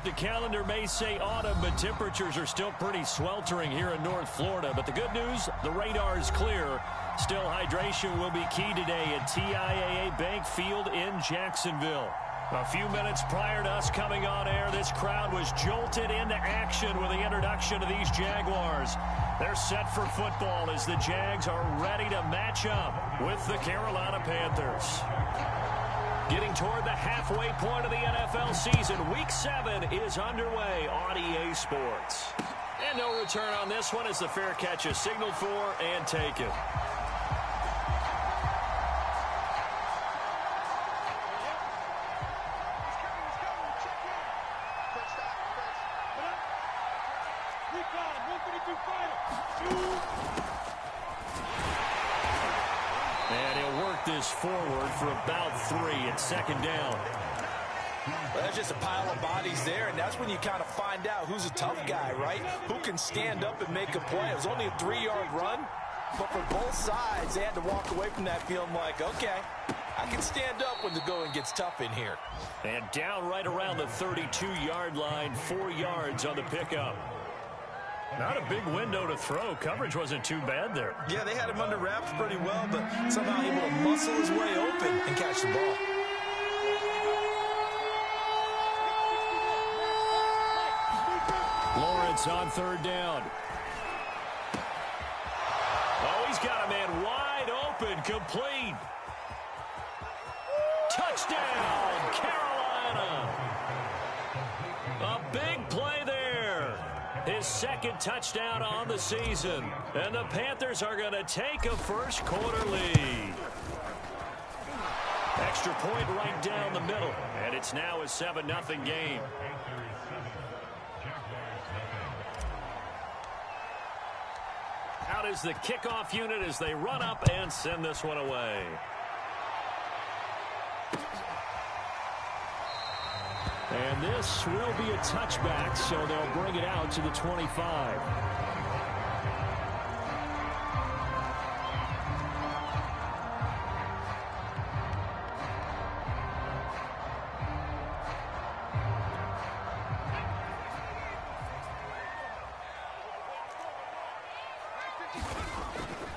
The calendar may say autumn, but temperatures are still pretty sweltering here in North Florida. But the good news, the radar is clear. Still, hydration will be key today at TIAA Bank Field in Jacksonville. A few minutes prior to us coming on air, this crowd was jolted into action with the introduction of these Jaguars. They're set for football as the Jags are ready to match up with the Carolina Panthers. Getting toward the halfway point of the NFL season, Week 7 is underway on EA Sports. And no return on this one as the fair catch is signaled for and taken. And he'll work this forward for about 3 at second down. Well, there's just a pile of bodies there, and that's when you kind of find out who's a tough guy, right? Who can stand up and make a play. It was only a 3-yard run, but for both sides, they had to walk away from that feeling like, okay, I can stand up when the going gets tough in here. And down right around the 32-yard line, 4 yards on the pickup. Not a big window to throw. Coverage wasn't too bad there. Yeah, they had him under wraps pretty well, but somehow able to muscle his way open and catch the ball. Lawrence on third down. Oh, he's got a man wide open, complete. Touchdown, Carolina. A big play there. His second touchdown on the season. And the Panthers are going to take a first quarter lead. Extra point right down the middle. And it's now a 7-0 game. Out is the kickoff unit as they run up and send this one away. And this will be a touchback, so they'll bring it out to the 25.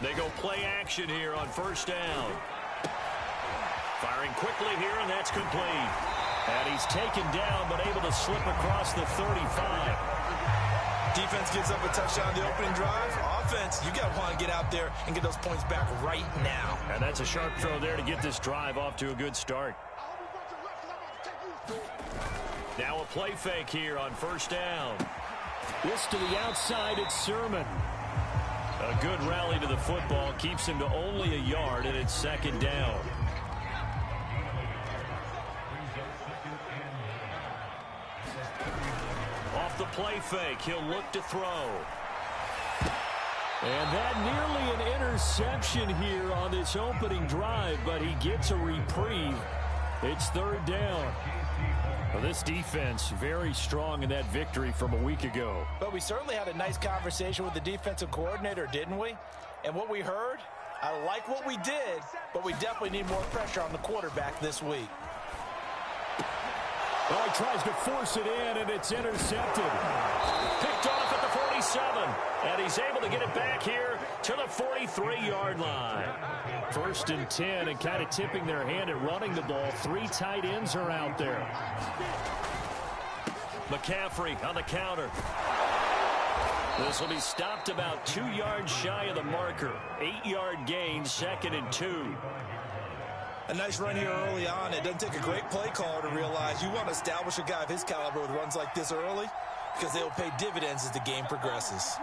They go play action here on first down. Firing quickly here, and that's complete. And he's taken down, but able to slip across the 35. Defense gives up a touchdown on the opening drive. Offense, you got to want to get out there and get those points back right now. And that's a sharp throw there to get this drive off to a good start. Now a play fake here on first down. This to the outside, it's Sermon. A good rally to the football keeps him to only a yard, and it's second down. Off the play fake, he'll look to throw. And that nearly an interception here on this opening drive, but he gets a reprieve. It's third down. Well, this defense very strong in that victory from a week ago. But we certainly had a nice conversation with the defensive coordinator, didn't we? And what we heard, I like what we did, but we definitely need more pressure on the quarterback this week. Well, he tries to force it in, and it's intercepted. Picked off at the 47, and he's able to get it back here to the 43-yard line. First and 10, and kind of tipping their hand at running the ball. 3 tight ends are out there. McCaffrey on the counter. This will be stopped about 2 yards shy of the marker. 8-yard gain, second and 2. A nice run here early on. It doesn't take a great play caller to realize you want to establish a guy of his caliber with runs like this early because they'll pay dividends as the game progresses.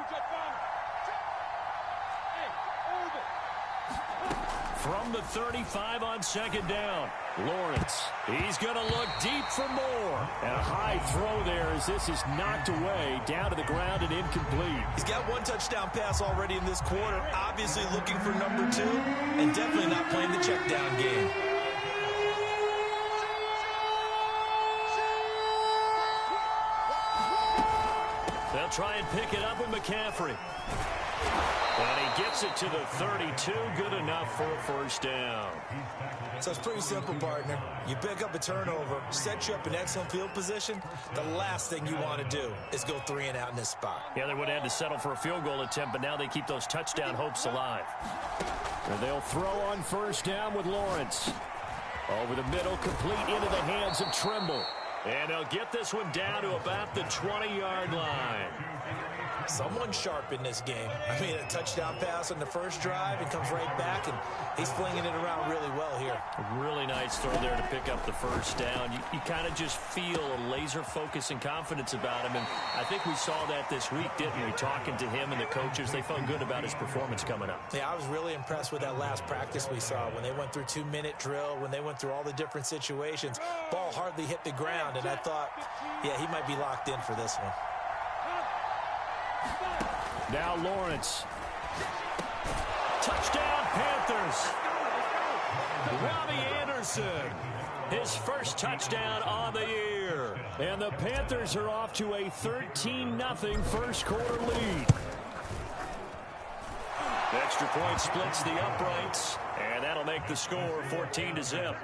From the 35 on second down, Lawrence. He's going to look deep for more. And a high throw there as this is knocked away, down to the ground and incomplete. He's got 1 touchdown pass already in this quarter, obviously looking for number 2, and definitely not playing the check down game. They'll try and pick it up with McCaffrey. And he gets it to the 32. Good enough for a first down. So it's pretty simple, partner. You pick up a turnover, set you up in excellent field position. The last thing you want to do is go 3 and out in this spot. Yeah, they would have had to settle for a field goal attempt, but now they keep those touchdown hopes alive. And they'll throw on first down with Lawrence. Over the middle, complete into the hands of Trimble. And they'll get this one down to about the 20-yard line. Someone sharp in this game. I mean, a touchdown pass on the first drive and comes right back, and he's flinging it around really well here. A really nice throw there to pick up the first down. You kind of just feel a laser focus and confidence about him, and I think we saw that this week, didn't we? Talking to him and the coaches, they felt good about his performance coming up. Yeah, I was really impressed with that last practice we saw when they went through 2-minute drill, when they went through all the different situations. Ball hardly hit the ground, and I thought, yeah, he might be locked in for this one. Now Lawrence. Touchdown, Panthers. Robbie Anderson. His first touchdown on the year. And the Panthers are off to a 13-0 first quarter lead. Extra point splits the uprights. And that'll make the score 14-0.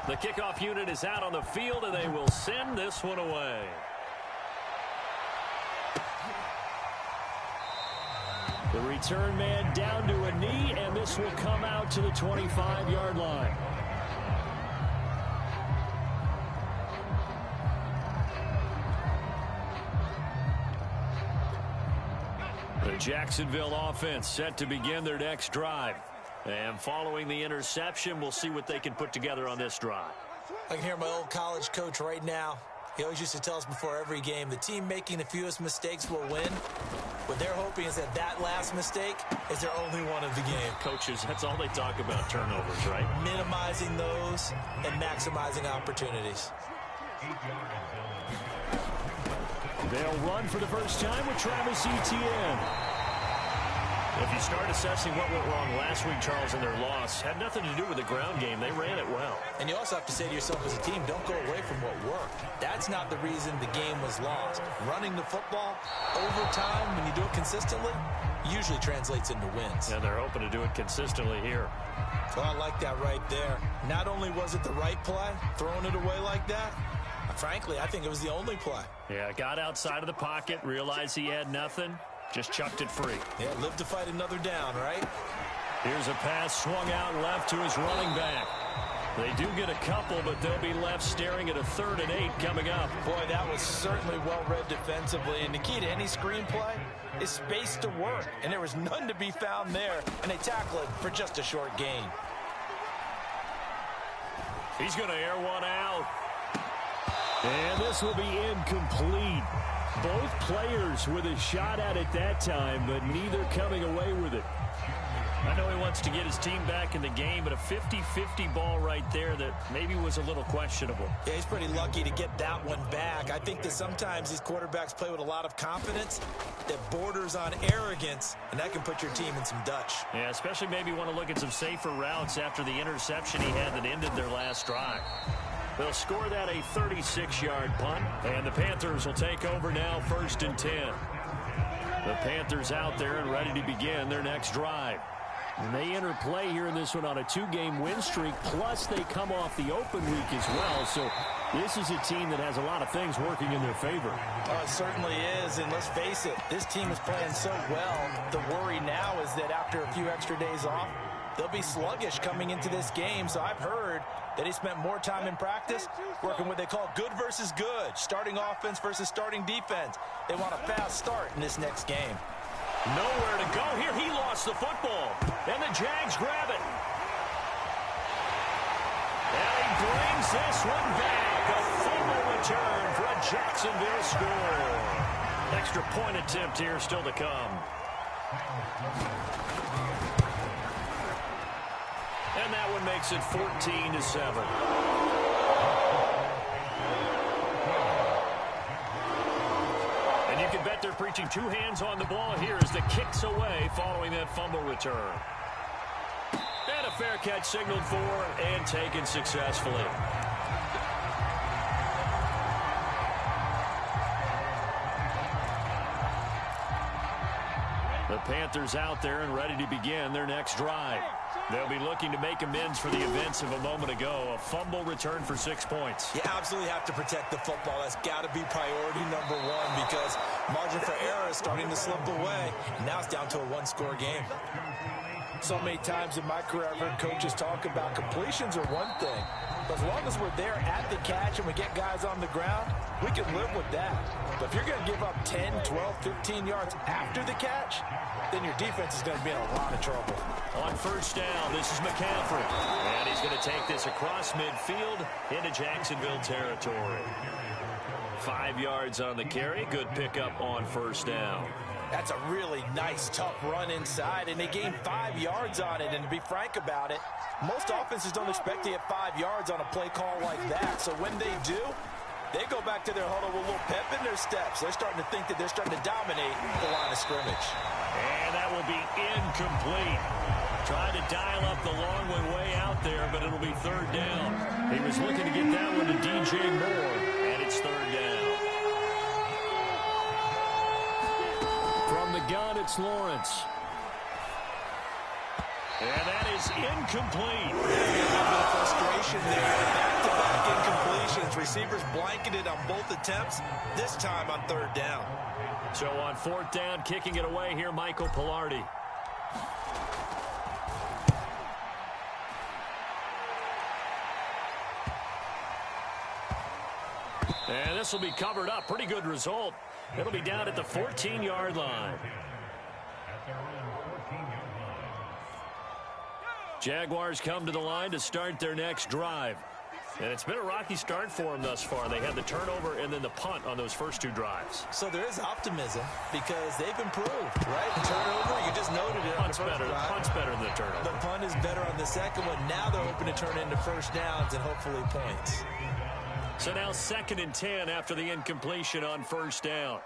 The kickoff unit is out on the field, and they will send this one away. The return man down to a knee, and this will come out to the 25-yard line. The Jacksonville offense set to begin their next drive. And following the interception, we'll see what they can put together on this drive. I can hear my old college coach right now. He always used to tell us before every game, the team making the fewest mistakes will win. What they're hoping is that that last mistake is their only one of the game. Coaches, that's all they talk about, turnovers, right? Minimizing those and maximizing opportunities. They'll run for the first time with Travis Etienne. If you start assessing what went wrong last week, Charles, in their loss, had nothing to do with the ground game. They ran it well. And you also have to say to yourself as a team, don't go away from what worked. That's not the reason the game was lost. Running the football over time, when you do it consistently, usually translates into wins. And they're hoping to do it consistently here. Well, I like that right there. Not only was it the right play, throwing it away like that, frankly, I think it was the only play. Yeah, got outside of the pocket, realized he had nothing. Just chucked it free. Yeah, live to fight another down, right? Here's a pass swung out left to his running back. They do get a couple, but they'll be left staring at a 3rd and 8 coming up. Boy, that was certainly well-read defensively. And the key to any screenplay is space to work. And there was none to be found there. And they tackle it for just a short gain. He's going to air one out. And this will be incomplete. Both players with a shot at it that time, but neither coming away with it. I know he wants to get his team back in the game, but a 50-50 ball right there that maybe was a little questionable. Yeah, he's pretty lucky to get that one back. I think that sometimes these quarterbacks play with a lot of confidence that borders on arrogance, and that can put your team in some Dutch. Yeah, especially maybe want to look at some safer routes after the interception he had that ended their last drive. They'll score that a 36-yard punt, and the Panthers will take over now 1st and 10. The Panthers out there and ready to begin their next drive. And they enter play here in this one on a 2-game win streak, plus they come off the open week as well. So this is a team that has a lot of things working in their favor. Oh, it certainly is, and let's face it, this team is playing so well. The worry now is that after a few extra days off, they'll be sluggish coming into this game. So I've heard that he spent more time in practice working what they call good versus good, starting offense versus starting defense. They want a fast start in this next game. Nowhere to go here. He lost the football, and the Jags grab it. And he brings this one back. A fumble return for a Jacksonville score. Extra point attempt here still to come. And that one makes it 14-7. they're preaching two hands on the ball here as the kick's away following that fumble return. And a fair catch signaled for and taken successfully. The Panthers out there and ready to begin their next drive. They'll be looking to make amends for the events of a moment ago. A fumble return for 6 points. You absolutely have to protect the football. That's got to be priority number one because margin for error is starting to slip away. And now it's down to a one-score game. So many times in my career, I've heard coaches talk about completions are one thing. But as long as we're there at the catch and we get guys on the ground, we can live with that. But if you're going to give up 10, 12, 15 yards after the catch, then your defense is going to be in a lot of trouble. On first down, this is McCaffrey. And he's going to take this across midfield into Jacksonville territory. 5 yards on the carry. Good pickup on first down. That's a really nice, tough run inside, and they gained 5 yards on it. And to be frank about it, most offenses don't expect to get 5 yards on a play call like that. So when they do, they go back to their huddle with a little pep in their steps. They're starting to think that they're starting to dominate the line of scrimmage. And that will be incomplete. Trying to dial up the long one way out there, but it'll be third down. He was looking to get that one to DJ Moore, and it's third down. From the gun, it's Lawrence. And that is incomplete. A little bit of frustration there. Back-to-back incompletions. Receivers blanketed on both attempts, this time on third down. So on fourth down, kicking it away here, Michael Pilardi. And this will be covered up. Pretty good result. It'll be down at the 14-yard line. Jaguars come to the line to start their next drive. And it's been a rocky start for them thus far. They had the turnover and then the punt on those first two drives. So there is optimism because they've improved, right? The turnover, you just noted it. Punt's better than the turnover. The punt is better on the second one. Now they're hoping to turn into first downs and hopefully points. So now 2nd and 10 after the incompletion on first down.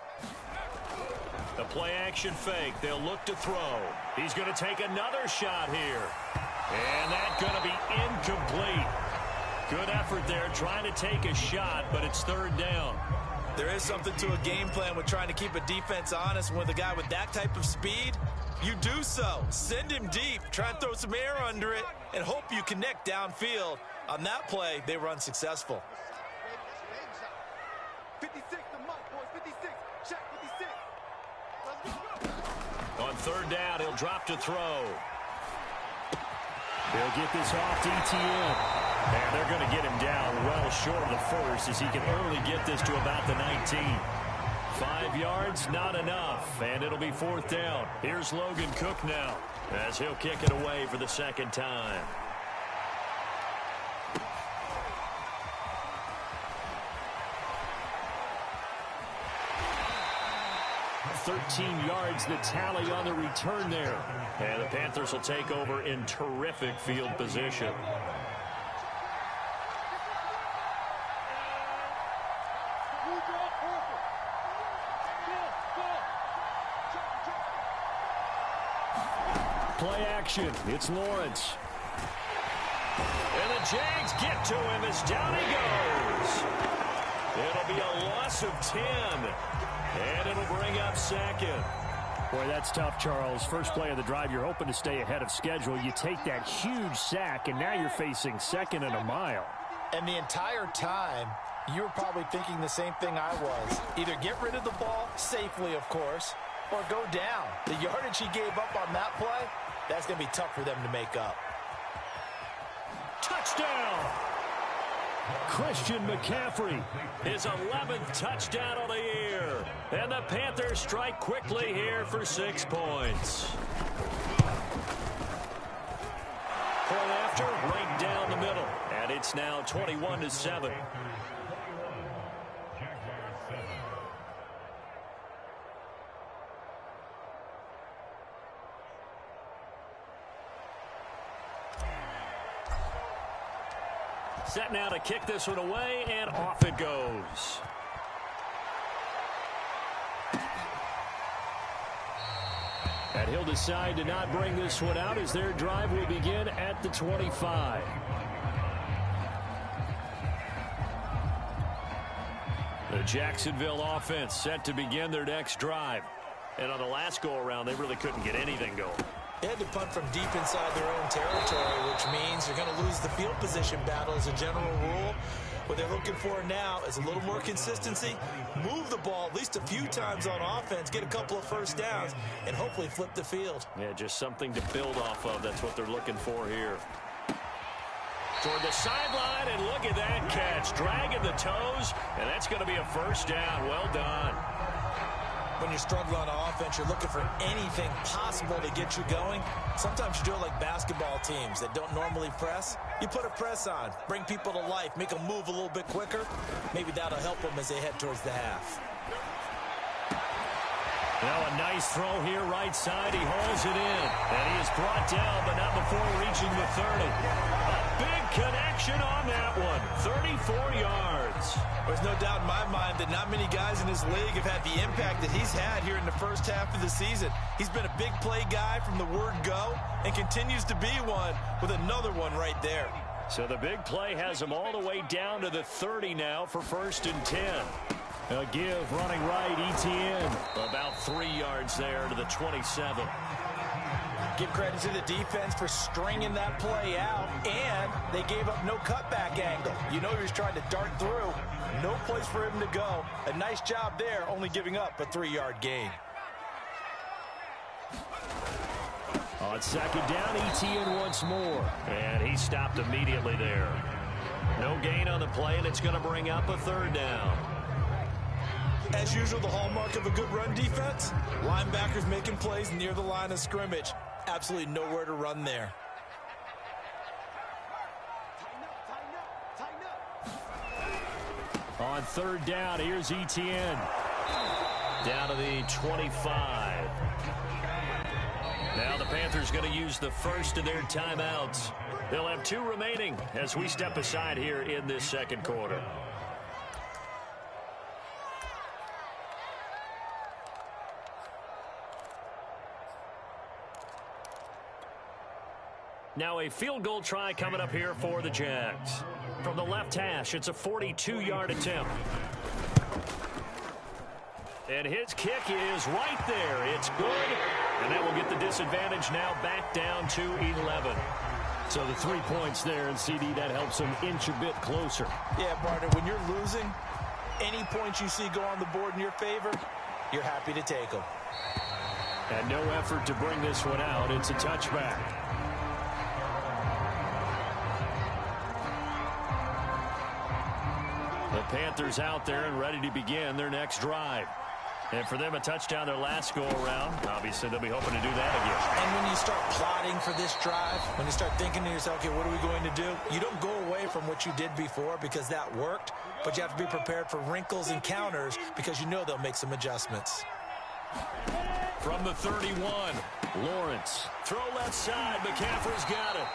The play action fake. They'll look to throw. He's going to take another shot here. And that's going to be incomplete. Good effort there trying to take a shot, but it's third down. There is something to a game plan with trying to keep a defense honest. With a guy with that type of speed, you do so. Send him deep. Try and throw some air under it and hope you connect downfield. On that play, they were unsuccessful. 56, the mark, boys. 56. Check 56. Let's go. On third down, he'll drop to throw. He'll get this off to ETN. And they're going to get him down well short of the first as he can only get this to about the 19. 5 yards, not enough. And it'll be fourth down. Here's Logan Cook now as he'll kick it away for the second time. 13 yards the tally on the return there. And the Panthers will take over in terrific field position. Play action. It's Lawrence. And the Jags get to him as down he goes. It'll be a loss of 10. And it'll bring up second. Boy, that's tough, Charles. First play of the drive, you're hoping to stay ahead of schedule. You take that huge sack, and now you're facing 2nd and a mile. And the entire time, you were probably thinking the same thing I was. Either get rid of the ball, safely, of course, or go down. The yardage he gave up on that play, that's going to be tough for them to make up. Touchdown! Christian McCaffrey, his 11th touchdown of the year. And the Panthers strike quickly here for 6 points. Point after, right down the middle. And it's now 21-7. Set now to kick this one away, and off it goes. And he'll decide to not bring this one out as their drive will begin at the 25. The Jacksonville offense set to begin their next drive. And on the last go-around, they really couldn't get anything going. They had to punt from deep inside their own territory, which means they're going to lose the field position battle as a general rule. What they're looking for now is a little more consistency, move the ball at least a few times on offense, get a couple of first downs, and hopefully flip the field. Yeah, just something to build off of. That's what they're looking for here. Toward the sideline, and look at that catch. Dragging the toes, and that's going to be a first down. Well done. When you're struggling on offense, you're looking for anything possible to get you going. Sometimes you do it like basketball teams that don't normally press. You put a press on, bring people to life, make them move a little bit quicker. Maybe that'll help them as they head towards the half. Now a nice throw here, right side. He hauls it in. And he is brought down, but not before reaching the 30. A big connection on that one. 34 yards. There's no doubt in my mind that not many guys in this league have had the impact that he's had here in the first half of the season. He's been a big play guy from the word go and continues to be one with another one right there. So the big play has him all the way down to the 30 now for 1st and 10. A give running right, Etienne. About 3 yards there to the 27. Give credit to the defense for stringing that play out, and they gave up no cutback angle. You know he was trying to dart through. No place for him to go. A nice job there, only giving up a 3-yard gain. On 2nd down, Etienne once more. And he stopped immediately there. No gain on the play, and it's going to bring up a 3rd down. As usual, the hallmark of a good run defense, linebackers making plays near the line of scrimmage. Absolutely nowhere to run there. On 3rd down, here's Etienne. Down to the 25. Now the Panthers going to use the first of their timeouts. They'll have 2 remaining as we step aside here in this 2nd quarter. Now a field goal try coming up here for the Jags. From the left hash, it's a 42-yard attempt. And his kick is right there. It's good. And that will get the disadvantage now back down to 11. So the 3 points there, and CD, that helps him inch a bit closer. Yeah, partner, when you're losing, any points you see go on the board in your favor, you're happy to take them. And no effort to bring this one out. It's a touchback. The Panthers out there and ready to begin their next drive. And for them, a touchdown their last go-around. Obviously, they'll be hoping to do that again. And when you start plotting for this drive, when you start thinking to yourself, okay, what are we going to do? You don't go away from what you did before because that worked, but you have to be prepared for wrinkles and counters because you know they'll make some adjustments. From the 31, Lawrence. Throw left side. McCaffrey's got it.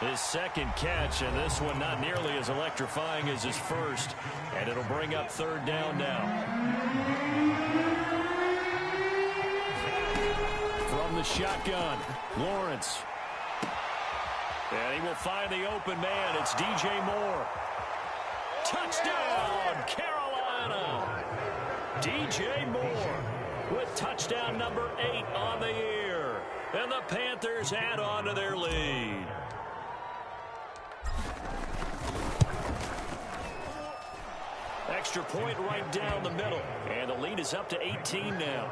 His 2nd catch, and this one not nearly as electrifying as his first. And it'll bring up 3rd down now. From the shotgun, Lawrence. And he will find the open man. It's DJ Moore. Touchdown, Carolina. DJ Moore with touchdown number 8 on the year. And the Panthers add on to their lead. Extra point right down the middle. And the lead is up to 18 now.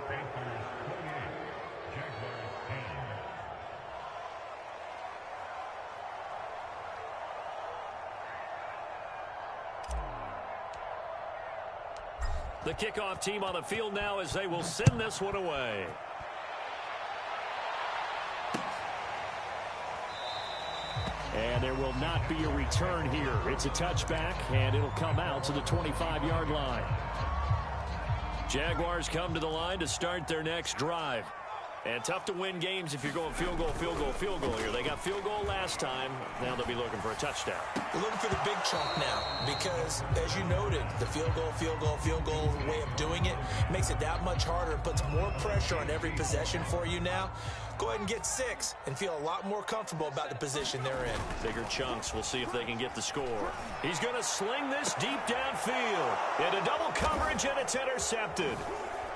The kickoff team on the field now as they will send this one away. And there will not be a return here. It's a touchback, and it'll come out to the 25-yard line. Jaguars come to the line to start their next drive. And tough to win games if you're going field goal, field goal, field goal here. They got field goal last time. Now they'll be looking for a touchdown. They're looking for the big chunk now because, as you noted, the field goal, field goal, field goal way of doing it makes it that much harder and puts more pressure on every possession for you now. Go ahead and get 6 and feel a lot more comfortable about the position they're in. Bigger chunks. We'll see if they can get the score. He's going to sling this deep downfield. Into double coverage, and it's intercepted.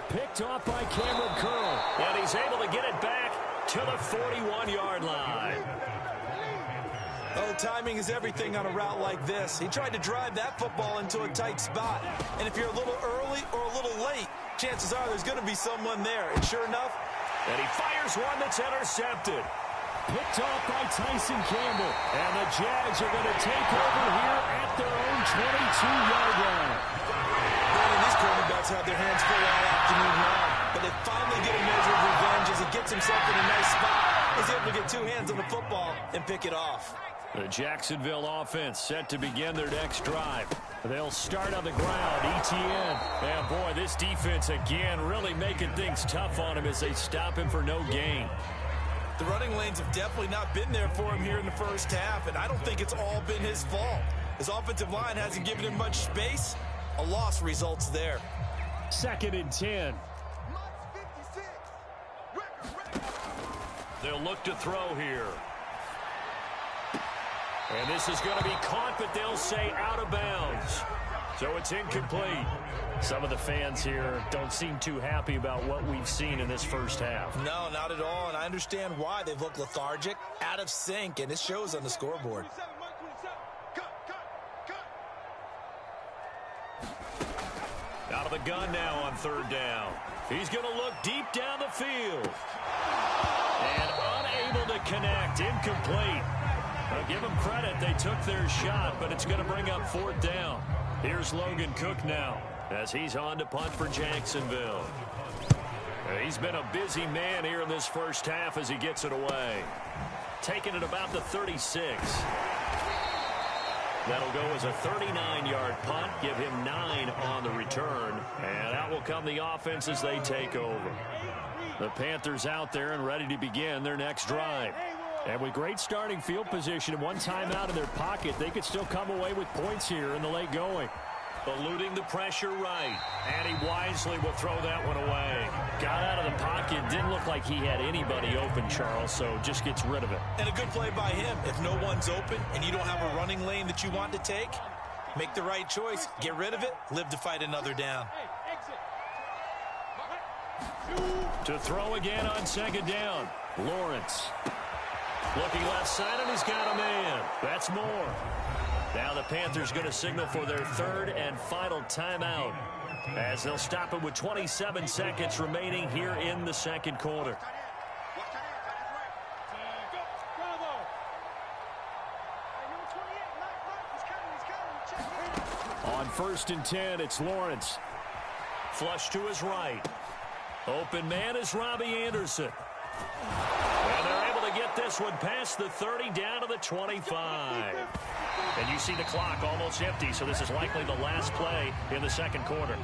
Picked off by Cameron Curl. And he's able to get it back to the 41-yard line. Oh, timing is everything on a route like this. He tried to drive that football into a tight spot. And if you're a little early or a little late, chances are there's going to be someone there. And sure enough, and he fires one that's intercepted. Picked off by Tyson Campbell. And the Jags are going to take over here at their own 22-yard line. These quarterbacks have their hands full all afternoon long, but they finally get a measure of revenge as he gets himself in a nice spot. He's able to get 2 hands on the football and pick it off. The Jacksonville offense set to begin their next drive. They'll start on the ground. Etienne. And boy, this defense again really making things tough on him as they stop him for no gain. The running lanes have definitely not been there for him here in the first half, and I don't think it's all been his fault. His offensive line hasn't given him much space. A loss results there. 2nd and 10. They'll look to throw here. And this is going to be caught, but they'll say out of bounds. So it's incomplete. Some of the fans here don't seem too happy about what we've seen in this first half. No, not at all, and I understand why. They've looked lethargic, out of sync, and it shows on the scoreboard. Out of the gun now on 3rd down. He's going to look deep down the field. And unable to connect. Incomplete. I'll give them credit. They took their shot, but it's going to bring up 4th down. Here's Logan Cook now as he's on to punt for Jacksonville. He's been a busy man here in this first half as he gets it away. Taking it about the 36. That'll go as a 39-yard punt. Give him 9 on the return. And out will come the offense as they take over. The Panthers out there and ready to begin their next drive. And with great starting field position and 1 timeout in their pocket, they could still come away with points here in the late going. Eluding the pressure right. And he wisely will throw that one away. Got out of the pocket. Didn't look like he had anybody open, Charles, so just gets rid of it. And a good play by him. If no one's open and you don't have a running lane that you want to take, make the right choice. Get rid of it. Live to fight another down. To throw again on 2nd down. Lawrence. Looking left side, and he's got a man. That's more. Now the Panthers going to signal for their 3rd and final timeout as they'll stop it with 27 seconds remaining here in the 2nd quarter. On 1st and 10, it's Lawrence. Flush to his right. Open man is Robbie Anderson. And they're able to get this one past the 30 down to the 25. And you see the clock almost empty, so this is likely the last play in the 2nd quarter.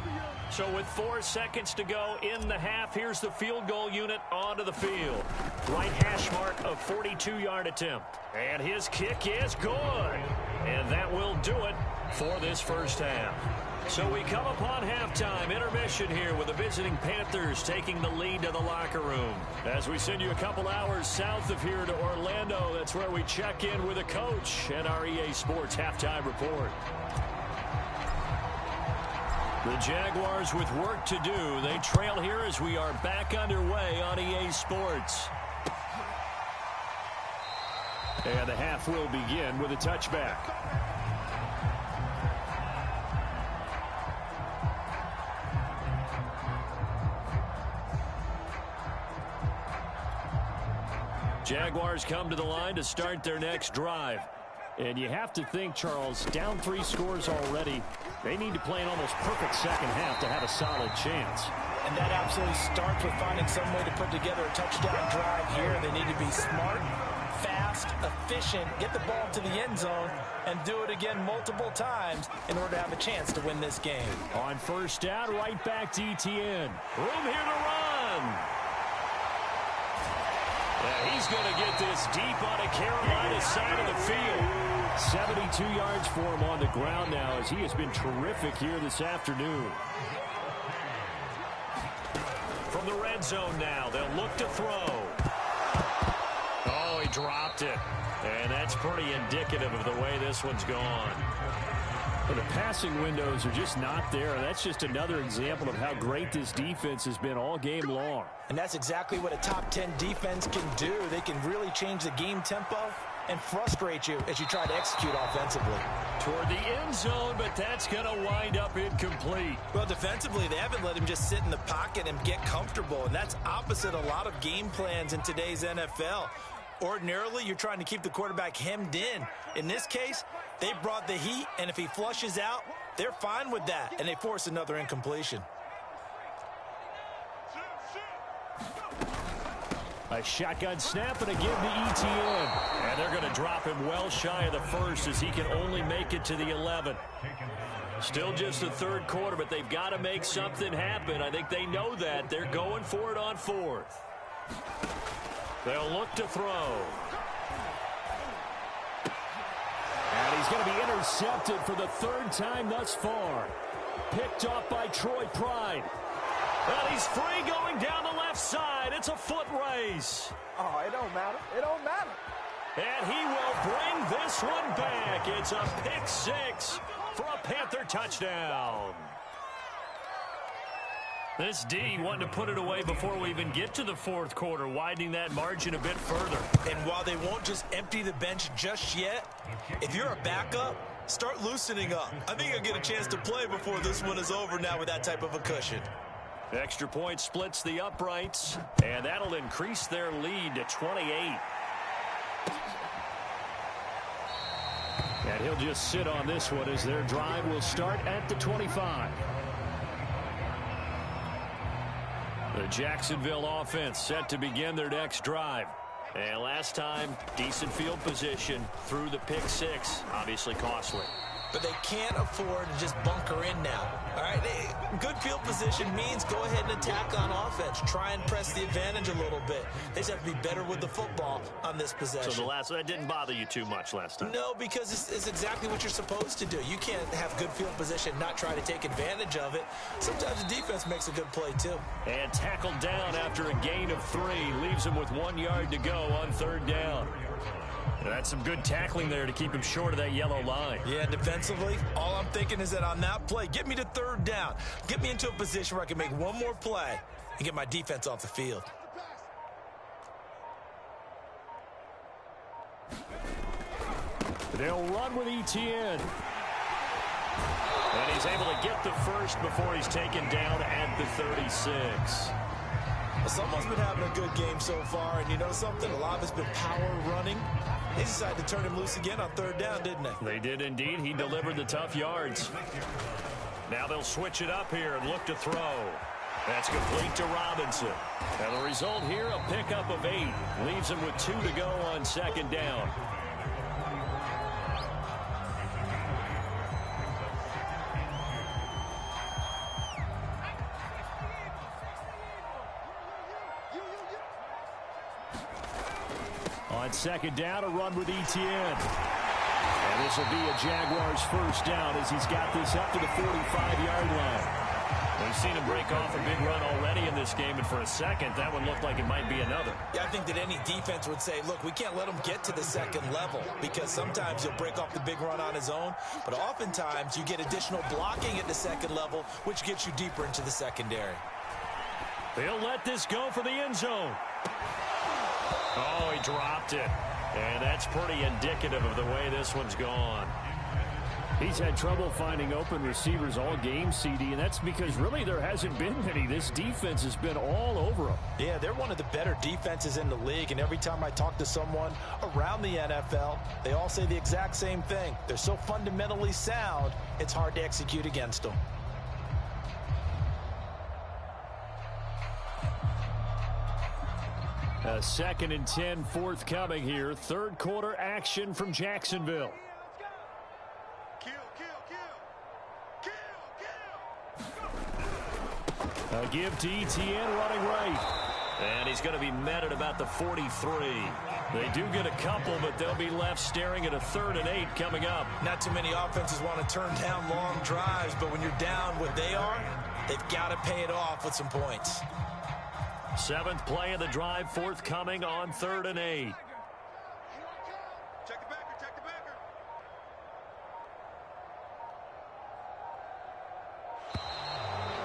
So with 4 seconds to go in the half, here's the field goal unit onto the field. Right hash mark of 42-yard attempt. And his kick is good. And that will do it for this first half. So we come upon halftime intermission here with the visiting Panthers taking the lead to the locker room. As we send you a couple hours south of here to Orlando, that's where we check in with a coach and our EA Sports halftime report. The Jaguars with work to do. They trail here as we are back underway on EA Sports. And the half will begin with a touchback. Jaguars come to the line to start their next drive. And you have to think, Charles, down 3 scores already. They need to play an almost perfect second half to have a solid chance. And that absolutely starts with finding some way to put together a touchdown drive here. They need to be smart, fast, efficient, get the ball to the end zone, and do it again multiple times in order to have a chance to win this game. On 1st down, right back to Etienne. Room here to run. Yeah, he's going to get this deep on a Carolina side of the field. 72 yards for him on the ground now as he has been terrific here this afternoon. From the red zone now, they'll look to throw. Oh, he dropped it. And that's pretty indicative of the way this one's gone. Well, the passing windows are just not there. That's just another example of how great this defense has been all game long. And that's exactly what a top 10 defense can do. They can really change the game tempo and frustrate you as you try to execute offensively. Toward the end zone, but that's going to wind up incomplete. Well, defensively, they haven't let him just sit in the pocket and get comfortable, and that's opposite a lot of game plans in today's NFL. Ordinarily, you're trying to keep the quarterback hemmed in. In this case, they brought the heat, and if he flushes out, they're fine with that, and they force another incompletion. A shotgun snap and a give to Etienne. And they're going to drop him well shy of the first as he can only make it to the 11. Still just the third quarter, but they've got to make something happen. I think they know that. They're going for it on fourth. They'll look to throw. And he's going to be intercepted for the third time thus far. Picked off by Troy Pride. And he's free going down the left side. It's a foot race. Oh, it don't matter. It don't matter. And he will bring this one back. It's a pick six for a Panther touchdown. This D wanting to put it away before we even get to the fourth quarter, widening that margin a bit further. And while they won't just empty the bench just yet, if you're a backup, start loosening up. I think you'll get a chance to play before this one is over now with that type of a cushion. Extra point splits the uprights, and that'll increase their lead to 28. And he'll just sit on this one as their drive will start at the 25. The Jacksonville offense set to begin their next drive. And last time, decent field position through the pick six. Obviously costly. But they can't afford to just bunker in now. All right, good field position means go ahead and attack on offense. Try and press the advantage a little bit. They just have to be better with the football on this possession. So that didn't bother you too much last time? No, because it's exactly what you're supposed to do. You can't have good field position, not try to take advantage of it. Sometimes the defense makes a good play, too. And tackled down after a gain of 3. Leaves him with 1 yard to go on third down. That's some good tackling there to keep him short of that yellow line. Yeah, defensively, all I'm thinking is that on that play, get me to third down. Get me into a position where I can make one more play and get my defense off the field. They'll run with Etienne. And he's able to get the first before he's taken down at the 36. Well, someone's been having a good game so far, and you know something? A lot of it's been power running. They decided to turn him loose again on third down, didn't they? They did indeed. He delivered the tough yards. Now they'll switch it up here and look to throw. That's complete to Robinson. And the result here, a pickup of 8. Leaves him with 2 to go on second down. On second down, a run with Etienne. And this will be a Jaguars first down as he's got this up to the 45-yard line. We've seen him break off a big run already in this game, and for a second, that one looked like it might be another. Yeah, I think that any defense would say, look, we can't let him get to the second level because sometimes he'll break off the big run on his own, but oftentimes you get additional blocking at the second level, which gets you deeper into the secondary. They'll let this go for the end zone. Oh, he dropped it. And that's pretty indicative of the way this one's gone. He's had trouble finding open receivers all game, CD, and that's because really there hasn't been many. This defense has been all over them. Yeah, they're one of the better defenses in the league, and every time I talk to someone around the NFL, they all say the exact same thing. They're so fundamentally sound, it's hard to execute against them. A 2nd and 10 forthcoming here. Third quarter action from Jacksonville. A give to Etienne running right. And he's going to be met at about the 43. They do get a couple, but they'll be left staring at a 3rd and 8 coming up. Not too many offenses want to turn down long drives, but when you're down what they are, they've got to pay it off with some points. 7th play of the drive, forthcoming on 3rd and 8. Check the backer, check the backer.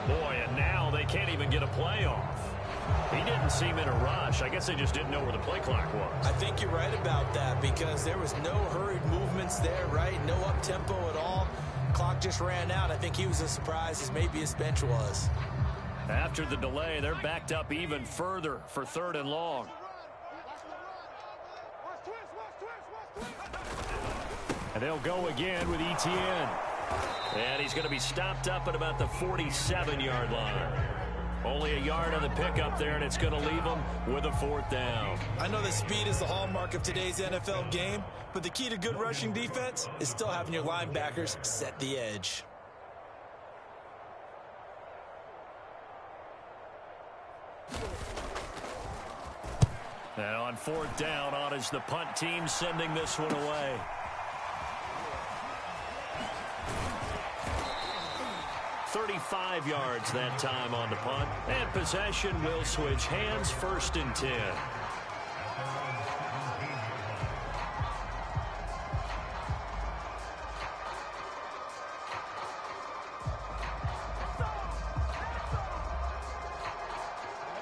Boy, and now they can't even get a play off. He didn't seem in a rush. I guess they just didn't know where the play clock was. I think you're right about that because there was no hurried movements there, right? No up-tempo at all. Clock just ran out. I think he was as surprised as maybe his bench was. After the delay, they're backed up even further for 3rd and long. And they'll go again with Etienne. And he's going to be stopped up at about the 47-yard line. Only a yard on the pickup there, and it's going to leave him with a 4th down. I know that speed is the hallmark of today's NFL game, but the key to good rushing defense is still having your linebackers set the edge. And on 4th down, on is the punt team sending this one away. .35 yards that time on the punt. And possession will switch hands, 1st and 10.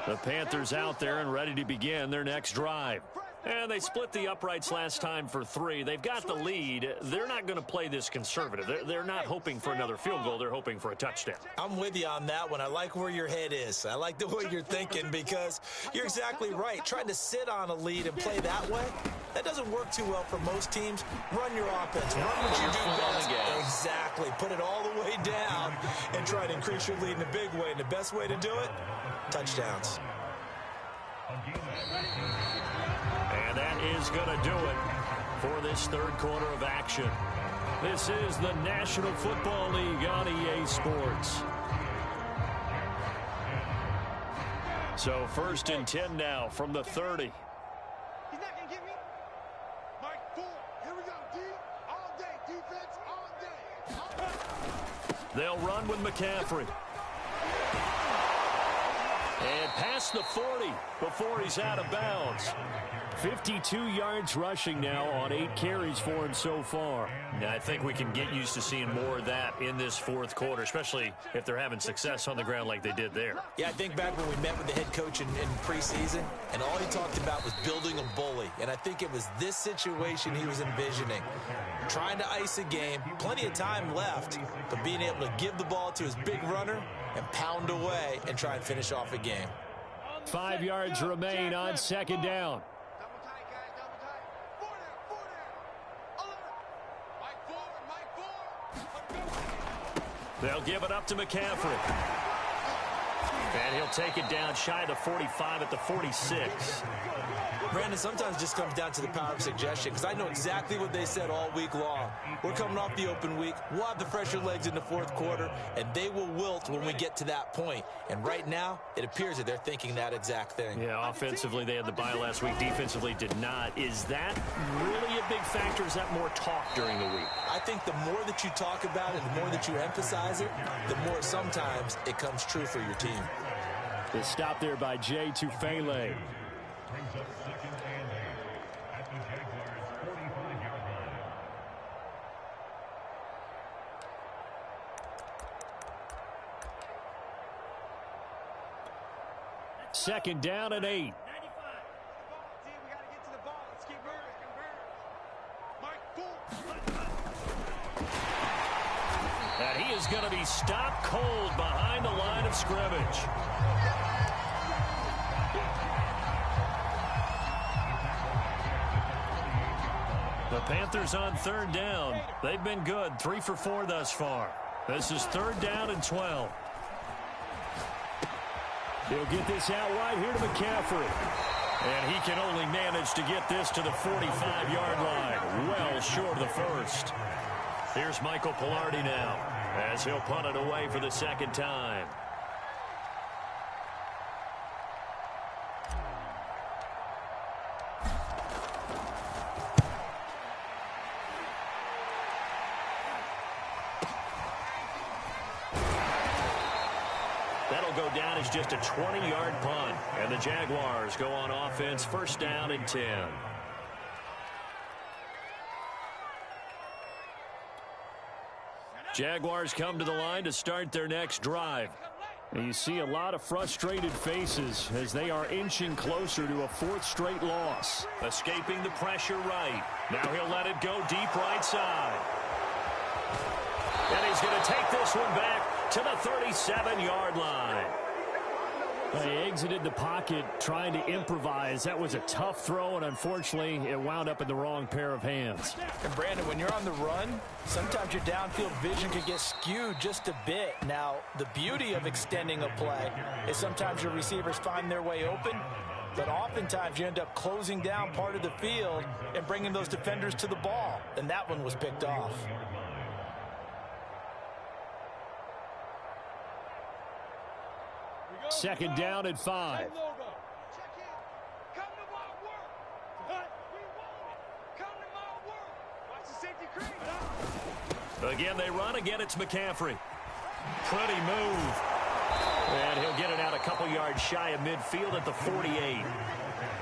The Panthers out there and ready to begin their next drive. And they split the uprights last time for 3. They've got the lead. They're not going to play this conservative. They're not hoping for another field goal. They're hoping for a touchdown. I'm with you on that one. I like where your head is. I like the way you're thinking because you're exactly right. Trying to sit on a lead and play that way, that doesn't work too well for most teams. Run your offense. Run what you do best. Exactly. Put it all the way down and try to increase your lead in a big way. And the best way to do it, touchdowns. And that is going to do it for this 3rd quarter of action. This is the National Football League on EA Sports. So 1st and 10 now from the 30. He's not going to get me. Mike 4. Here we go. D. All day. Defense all day. They'll run with McCaffrey. And past the 40 before he's out of bounds. 52 yards rushing now on 8 carries for him so far. Now, I think we can get used to seeing more of that in this 4th quarter, especially if they're having success on the ground like they did there. Yeah, I think back when we met with the head coach in preseason, and all he talked about was building a bully. And I think it was this situation he was envisioning. Trying to ice a game, plenty of time left, but being able to give the ball to his big runner and pound away and try and finish off a game. 5 yards remain on 2nd down. Double tight, guys. Double tight. 4 there. 4 there. Alert. Mike 4. They'll give it up to McCaffrey. And he'll take it down shy of the 45 at the 46. Brandon, sometimes it just comes down to the power of suggestion because I know exactly what they said all week long. We're coming off the open week. We'll have the fresher legs in the 4th quarter, and they will wilt when we get to that point. And right now, it appears that they're thinking that exact thing. Yeah, offensively, they had the bye last week. Defensively, did not. Is that really a big factor? Is that more talk during the week? I think the more that you talk about it, the more that you emphasize it, the more sometimes it comes true for your team. The stop there by Jay Tufele. Brings up 2nd and 8 at the Jaguars' 45-yard line. Second down and 8. We got to get to the ball. Let's keep moving. Mike 4. And he is going to be stopped cold behind the line of scrimmage. The Panthers on 3rd down. They've been good. 3 for 4 thus far. This is 3rd down and 12. He'll get this out wide here to McCaffrey. And he can only manage to get this to the 45-yard line. Well short of the 1st. Here's Michael Pilardi now as he'll punt it away for the 2nd time. That'll go down as just a 20-yard punt. And the Jaguars go on offense, first down and 10. Jaguars come to the line to start their next drive. And you see a lot of frustrated faces as they are inching closer to a fourth straight loss. Escaping the pressure right. Now he'll let it go deep right side. And he's going to take this one back to the 37-yard line. He exited the pocket trying to improvise. That was a tough throw, and unfortunately, it wound up in the wrong pair of hands. And Brandon, when you're on the run, sometimes your downfield vision can get skewed just a bit. Now, the beauty of extending a play is sometimes your receivers find their way open, but oftentimes you end up closing down part of the field and bringing those defenders to the ball, and that one was picked off. Second down and 5. Check in. Come to my work. We want it. Come to my work. Watch the safety creep. Again, they run. Again, it's McCaffrey. Pretty move. And he'll get it out a couple yards shy of midfield at the 48.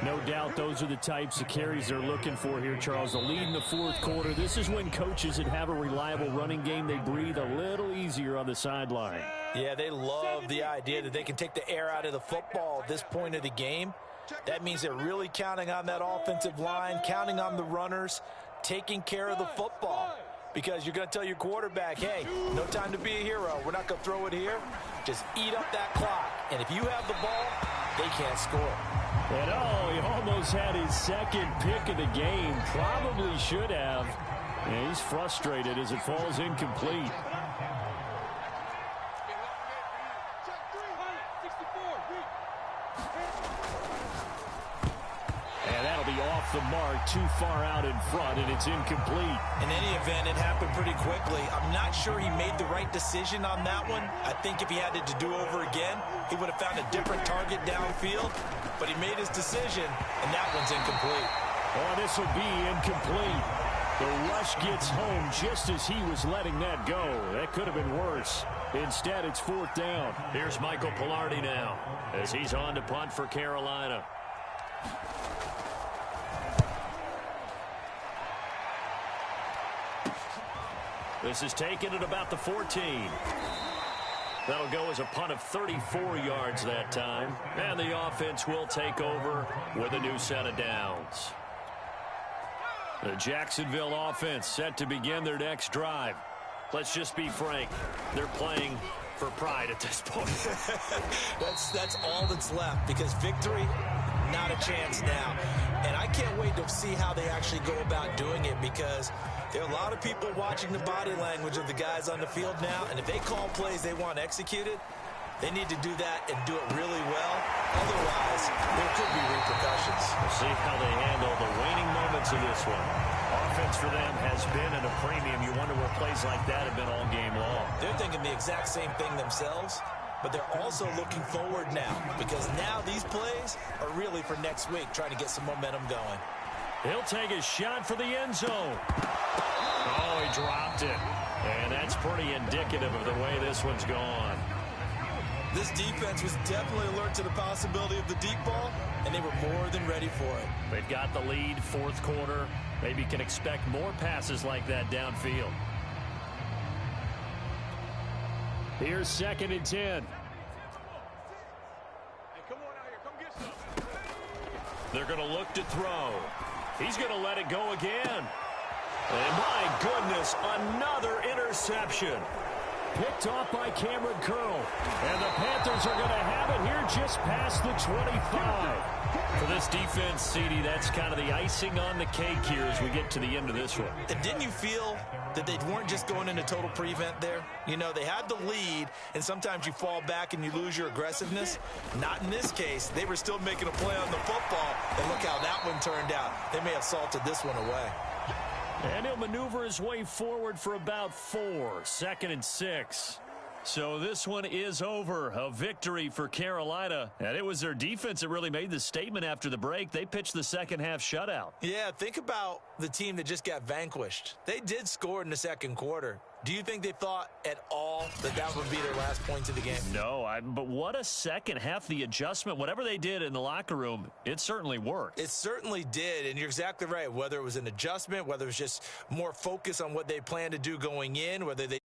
No doubt those are the types of carries they're looking for here, Charles. The lead in the fourth quarter. This is when coaches that have a reliable running game, they breathe a little easier on the sideline. Yeah, they love the idea that they can take the air out of the football at this point of the game. That means they're really counting on that offensive line, counting on the runners, taking care of the football. Because you're going to tell your quarterback, hey, no time to be a hero. We're not going to throw it here. Just eat up that clock. And if you have the ball, they can't score. And oh, he almost had his second pick of the game. Probably should have. And he's frustrated as it falls incomplete. And that'll be off the mark, too far out in front, and it's incomplete. In any event, it happened pretty quickly. I'm not sure he made the right decision on that one. I think if he had it to do over again, he would have found a different target downfield. But he made his decision, and that one's incomplete. Oh, this will be incomplete. The rush gets home just as he was letting that go. That could have been worse. Instead, it's fourth down. Here's Michael Pilardi now as he's on to punt for Carolina. This is taken at about the 14. That'll go as a punt of 34 yards that time. And the offense will take over with a new set of downs. The Jacksonville offense set to begin their next drive. Let's just be frank. They're playing for pride at this point. That's all that's left, because victory, not a chance now. And I can't wait to see how they actually go about doing it, because there are a lot of people watching the body language of the guys on the field now, and if they call plays they want executed, they need to do that and do it really well. Otherwise, there could be repercussions. We'll see how they handle the waning moments of this one. Offense for them has been at a premium. You wonder where plays like that have been all game long. They're thinking the exact same thing themselves, but they're also looking forward now, because now these plays are really for next week, trying to get some momentum going. He'll take a shot for the end zone. Oh, he dropped it. And that's pretty indicative of the way this one's gone. This defense was definitely alert to the possibility of the deep ball, and they were more than ready for it. They've got the lead, fourth quarter. Maybe can expect more passes like that downfield. Here's second and 10. Hey, come on out here. Come get some. They're going to look to throw. He's going to let it go again. And my goodness, another interception. Picked off by Cameron Curl. And the Panthers are going to have it here just past the 25. For this defense, CD, that's kind of the icing on the cake here as we get to the end of this one. And didn't you feel that they weren't just going into total prevent there? You know, they had the lead, and sometimes you fall back and you lose your aggressiveness. Not in this case. They were still making a play on the football, and look how that one turned out. They may have salted this one away. And he'll maneuver his way forward for about 4. Second and 6. So this one is over. A victory for Carolina. And it was their defense that really made the statement after the break. They pitched the second half shutout. Yeah, think about the team that just got vanquished. They did score in the second quarter. Do you think they thought at all that that would be their last points of the game? No, but what a second half. The adjustment, whatever they did in the locker room, it certainly worked. It certainly did, and you're exactly right. Whether it was an adjustment, whether it was just more focus on what they planned to do going in, whether they